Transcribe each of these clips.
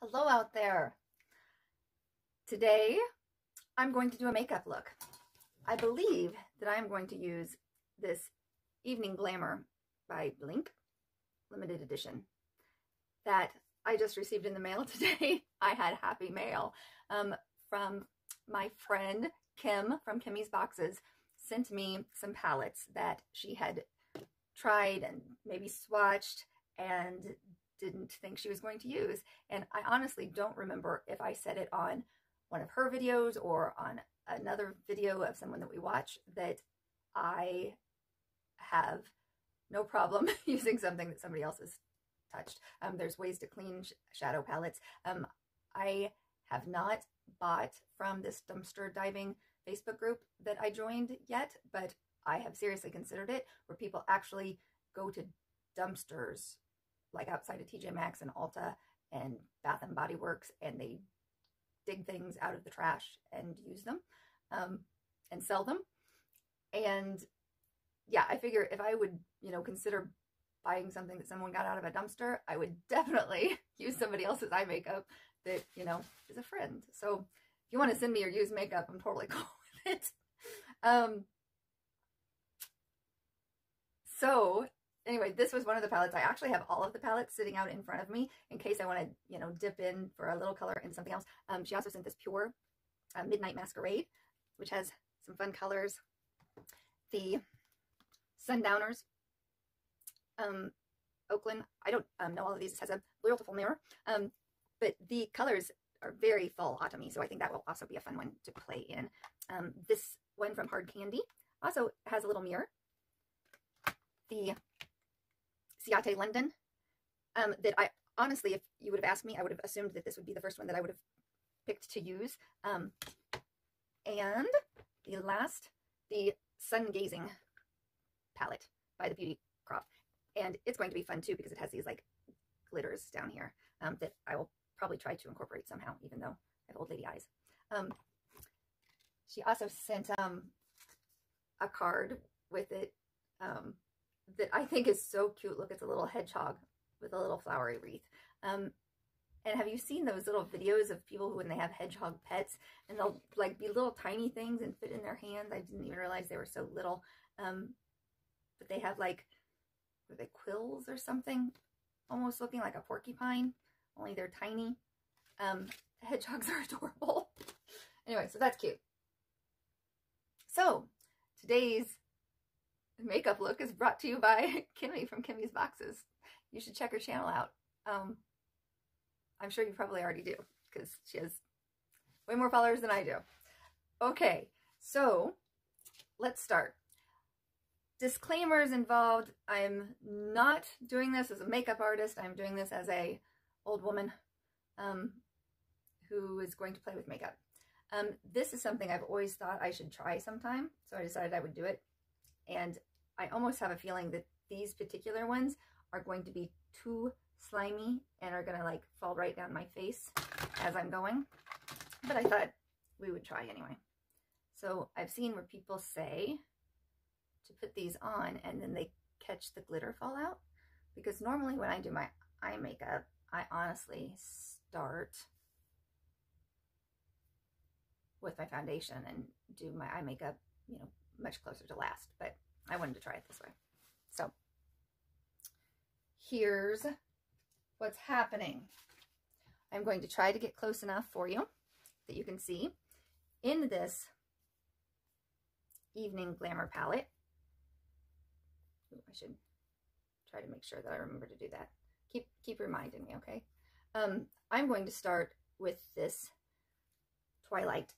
Hello out there. Today I'm going to do a makeup look. I believe that I'm going to use this Evening Glamour by Blink limited edition that I just received in the mail today. I had happy mail from my friend Kim from Kimmy's Boxes. Sent me some palettes that she had tried and maybe swatched and didn't think she was going to use. And I honestly don't remember if I said it on one of her videos or on another video of someone that we watch that I have no problem using something that somebody else has touched. There's ways to clean shadow palettes. I have not bought from this dumpster diving Facebook group that I joined yet, but I have seriously considered it, where people actually go to dumpsters like outside of TJ Maxx and Ulta and Bath and Body Works, and they dig things out of the trash and use them and sell them. And yeah, I figure if I would, consider buying something that someone got out of a dumpster, I would definitely use somebody else's eye makeup that, is a friend. So if you want to send me your used makeup, I'm totally cool with it. So anyway, this was one of the palettes. I actually have all of the palettes sitting out in front of me in case I want to, dip in for a little color in something else. She also sent this Pure Midnight Masquerade, which has some fun colors. The Sundowners, Oakland. I don't know all of these. This has a beautiful mirror, but the colors are very fall autumny, so I think that will also be a fun one to play in. This one from Hard Candy also has a little mirror. The Ciate London, that I honestly, if you would have asked me, I would have assumed that this would be the first one that I would have picked to use. And the last, the Sun Gazing palette by the Beauty Crop. And it's going to be fun too, because it has these like glitters down here that I will probably try to incorporate somehow, even though I have old lady eyes. She also sent a card with it that I think is so cute. Look, it's a little hedgehog with a little flowery wreath. And have you seen those little videos of people who, when they have hedgehog pets, and they'll like be little tiny things and fit in their hands? I didn't even realize they were so little. But they have like, were they quills or something? Almost looking like a porcupine, only they're tiny. The hedgehogs are adorable. Anyway, so that's cute. So today's makeup look is brought to you by Kimmy from Kimmy's Boxes. You should check her channel out. I'm sure you probably already do, because she has way more followers than I do. Okay, so let's start. Disclaimers involved. I'm not doing this as a makeup artist. I'm doing this as a old woman who is going to play with makeup. This is something I've always thought I should try sometime, so I decided I would do it. And I almost have a feeling that these particular ones are going to be too slimy and are going to like fall right down my face as I'm going. But I thought we would try anyway. So I've seen where people say to put these on and then they catch the glitter fall out. Because normally when I do my eye makeup, I honestly start with my foundation and do my eye makeup, much closer to last. But I wanted to try it this way. So here's what's happening. I'm going to try to get close enough for you that you can see. In this Evening Glamour palette, ooh, I should try to make sure that I remember to do that. Keep reminding me, okay? I'm going to start with this Twilight,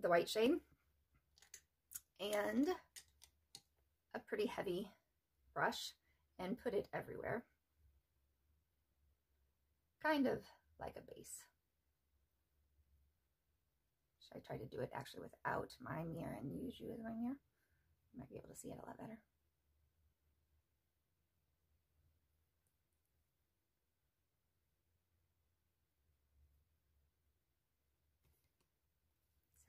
the white shade, and a pretty heavy brush, and put it everywhere, kind of like a base. Should I try to do it actually without my mirror and use you as my mirror? You might be able to see it a lot better.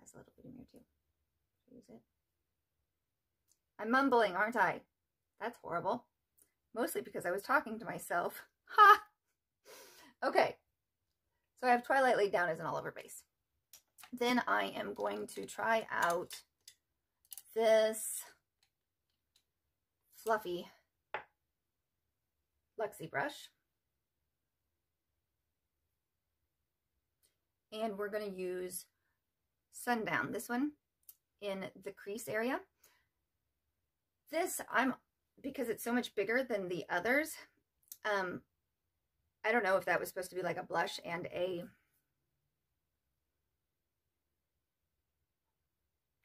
This has a little bit of mirror too. Should I use it? I'm mumbling, aren't I? That's horrible. Mostly because I was talking to myself. Ha! Okay. So I have Twilight laid down as an all over base. Then I am going to try out this fluffy Luxie brush. And we're going to use Sundown, this one, in the crease area. This, because it's so much bigger than the others, I don't know if that was supposed to be like a blush and a,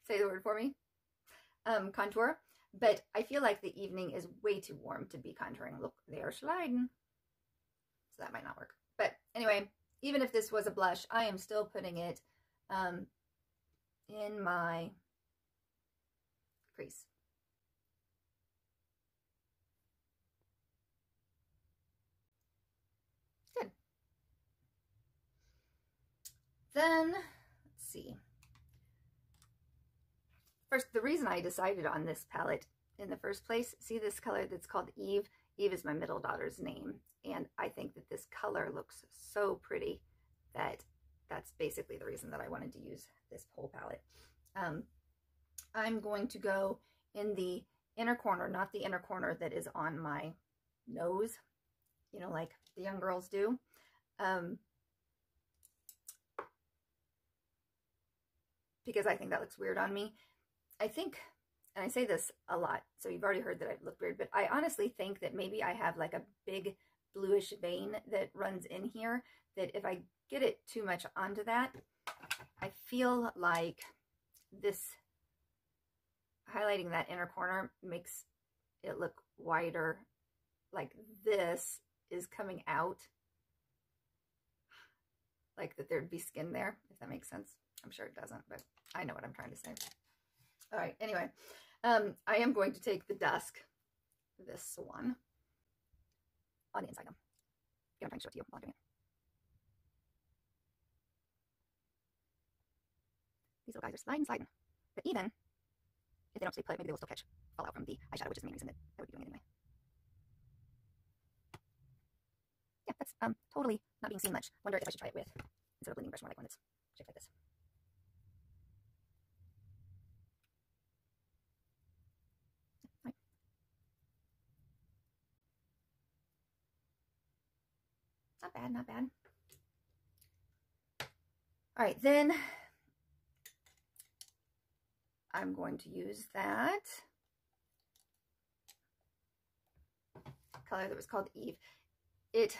say the word for me, contour, but I feel like the evening is way too warm to be contouring. Look, they are sliding. So that might not work. But anyway, even if this was a blush, I am still putting it in my crease. Good. Then, let's see. First, the reason I decided on this palette in the first place, see this color that's called Eve? Eve is my middle daughter's name, and I think that this color looks so pretty that that's basically the reason that I wanted to use this whole palette. I'm going to go in the inner corner, not the inner corner that is on my nose, you know, like the young girls do. Because I think that looks weird on me. I think, and I say this a lot, so you've already heard that I look weird, but I honestly think that maybe I have like a big bluish vein that runs in here, that if I get it too much onto that, I feel like this highlighting that inner corner makes it look wider, like this is coming out, like that there'd be skin there, if that makes sense. I'm sure it doesn't, but I know what I'm trying to say. All right, anyway, I am going to take the Dusk, this one, on the inside. I'm trying to show it to you while I'm doing it. These little guys are sliding. But even if they don't stay put, maybe they will still fall out from the eyeshadow, which is the main reason that I would be doing it anyway. Yeah, that's totally not being seen much. Wonder if I should try it with, instead of blending brush, more like one that's shaped like this. Right. Not bad, not bad. All right, then I'm going to use that color that was called Eve. It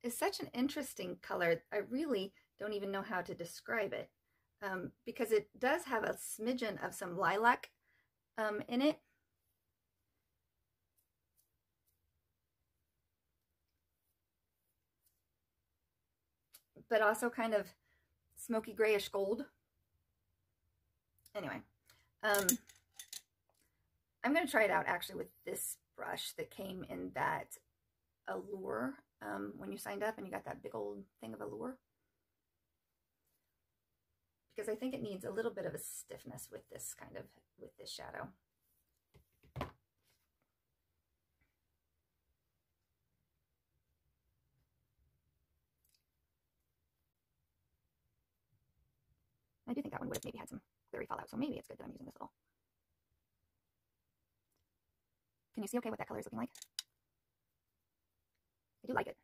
is such an interesting color. I really don't even know how to describe it, because it does have a smidgen of some lilac in it. But also kind of smoky grayish gold. Anyway, I'm going to try it out actually with this brush that came in that Allure when you signed up and you got that big old thing of Allure. Because I think it needs a little bit of a stiffness with this shadow. I do think that one would have maybe had some glary fallout, so maybe it's good that I'm using this little. Can you see okay what that color is looking like? I do like it.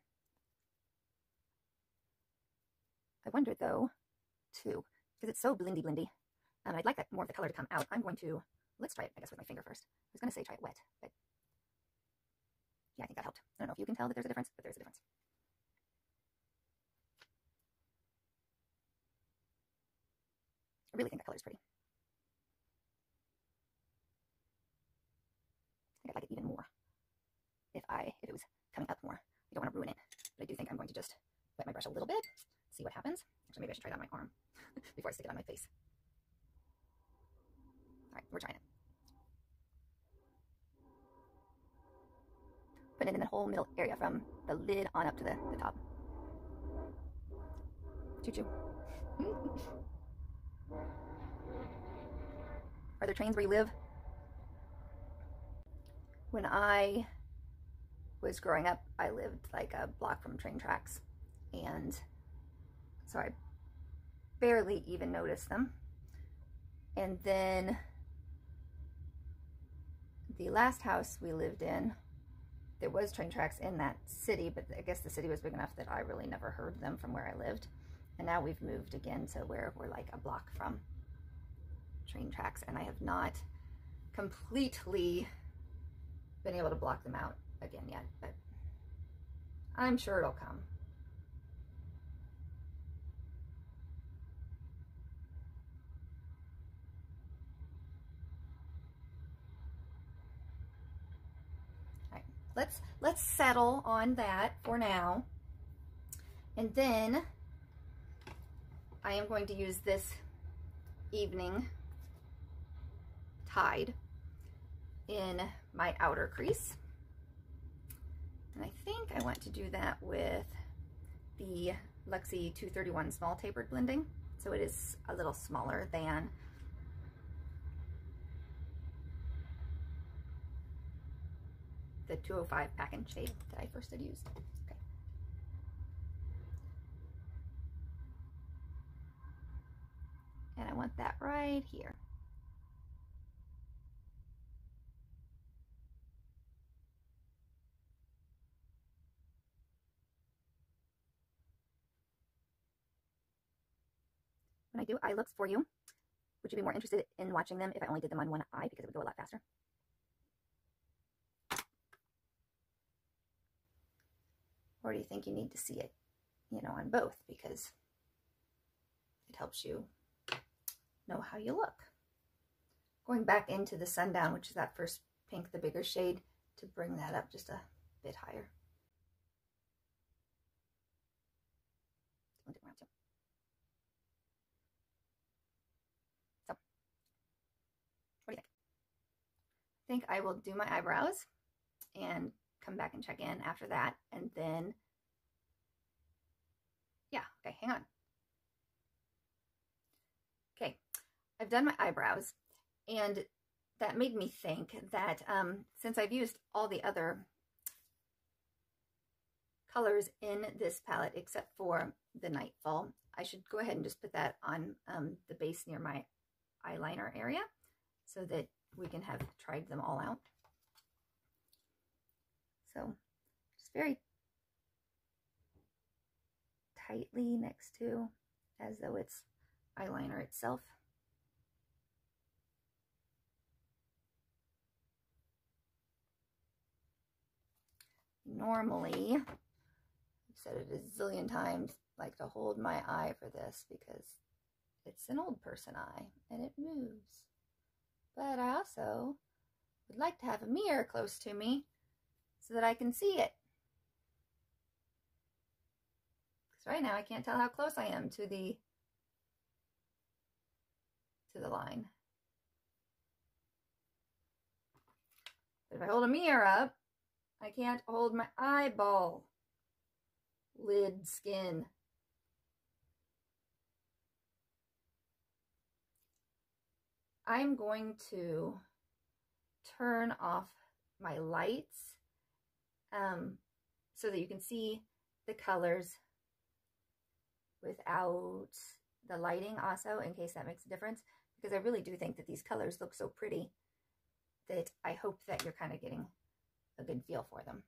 I wonder though, too, because it's so blindy, and I'd like that more of the color to come out. I'm going to, let's try it, I guess, with my finger first. I was going to say try it wet, but yeah, I think that helped. I don't know if you can tell that there's a difference, but there's a difference. I really think that color is pretty. I think I'd like it even more if it was coming up more. I don't want to ruin it, but I do think I'm going to just wet my brush a little bit, see what happens. Actually, maybe I should try it on my arm before I stick it on my face. All right, we're trying it. Putting it in the whole middle area from the lid on up to the top. Choo-choo. Are there trains where you live? When I was growing up, I lived like a block from train tracks, and so I barely even noticed them. And then the last house we lived in, there was train tracks in that city, but I guess the city was big enough that I really never heard them from where I lived. And now we've moved again to where we're like a block from train tracks, and I have not completely been able to block them out again yet, but I'm sure it'll come. All right, let's settle on that for now, and then I am going to use this evening Tide in my outer crease. And I think I want to do that with the Luxie 231 small tapered blending. So it is a little smaller than the 205 pack and shade that I first had used. Okay. And I want that right here. When I do eye looks for you, would you be more interested in watching them if I only did them on one eye, because it would go a lot faster? Or do you think you need to see it, you know, on both, because it helps you know how you look? Going back into the Sundown, which is that first pink, the bigger shade, to bring that up just a bit higher. So, what do you think? I think I will do my eyebrows and come back and check in after that, and then, yeah, okay, hang on. Okay, I've done my eyebrows, and that made me think that since I've used all the other colors in this palette except for the Nightfall, I should go ahead and just put that on the base near my eyeliner area so that we can have tried them all out. So just very tightly next to, as though it's eyeliner itself. Normally, I've said it a zillion times, like to hold my eye for this because it's an old person eye and it moves. But I also would like to have a mirror close to me so that I can see it. Because right now I can't tell how close I am to the line. But if I hold a mirror up, I can't hold my eyeball lid skin. I'm going to turn off my lights so that you can see the colors without the lighting also, in case that makes a difference, because I really do think that these colors look so pretty that I hope that you're kind of getting a good feel for them.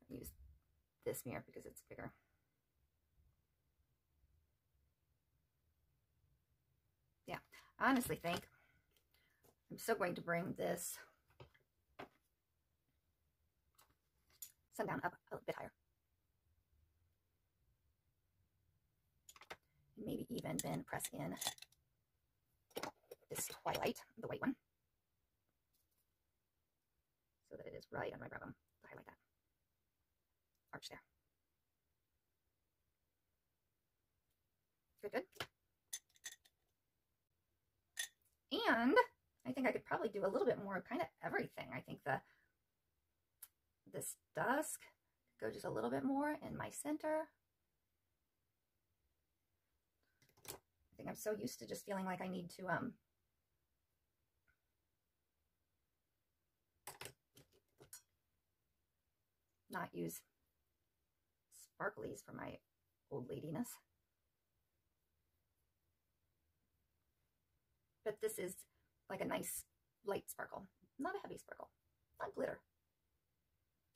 Use this mirror because it's bigger. Yeah, I honestly think I'm still going to bring this Sundown up a bit higher. Maybe even then press in this Twilight, the white one, so that it is right on my brow bone to highlight that arch there. Good, good. And I think I could probably do a little bit more of kind of everything. I think this dusk could go just a little bit more in my center. I think I'm so used to just feeling like I need to not use sparklies for my old ladiness. But this is like a nice light sparkle, not a heavy sparkle, not glitter.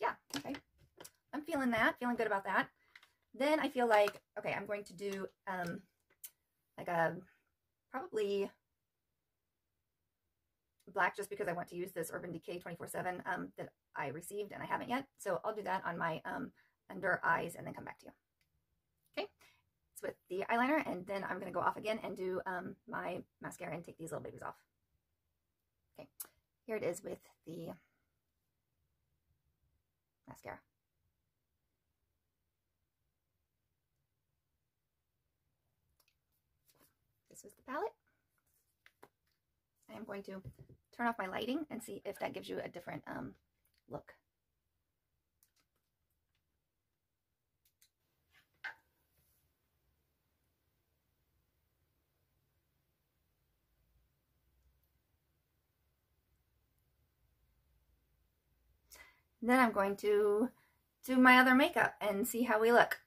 Yeah, okay. I'm feeling that, feeling good about that. Then I feel like, okay, I'm going to do like a probably black, just because I want to use this Urban Decay 24/7 that I received and I haven't yet. So I'll do that on my under eyes and then come back to you. Okay, it's with the eyeliner, and then I'm going to go off again and do my mascara and take these little babies off. Okay, here it is with the mascara. This is the palette. I am going to turn off my lighting and see if that gives you a different look. And then I'm going to do my other makeup and see how we look.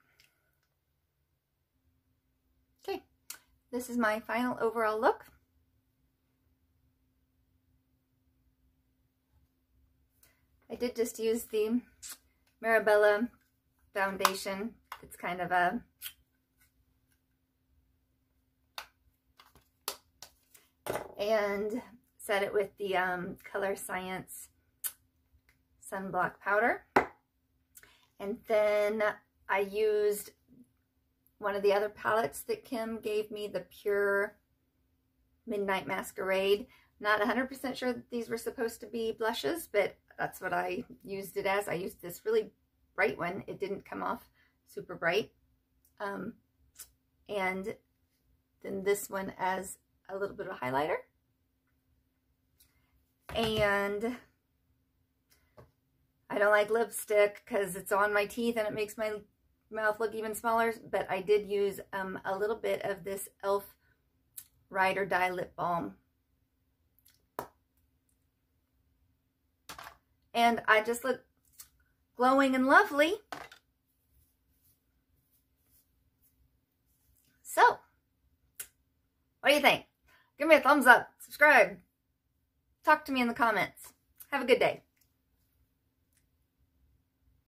Okay, this is my final overall look. I did just use the Mirabella foundation. It's kind of a and set it with the Color Science sunblock powder. And then I used one of the other palettes that Kim gave me, the Pure Midnight Masquerade. Not 100% sure that these were supposed to be blushes, but that's what I used it as. I used this really bright one. It didn't come off super bright. And then this one as a little bit of a highlighter. And I don't like lipstick because it's on my teeth and it makes my mouth look even smaller, but I did use a little bit of this e.l.f. Ride or Die lip balm. And I just look glowing and lovely. So, what do you think? Give me a thumbs up, subscribe, talk to me in the comments. Have a good day.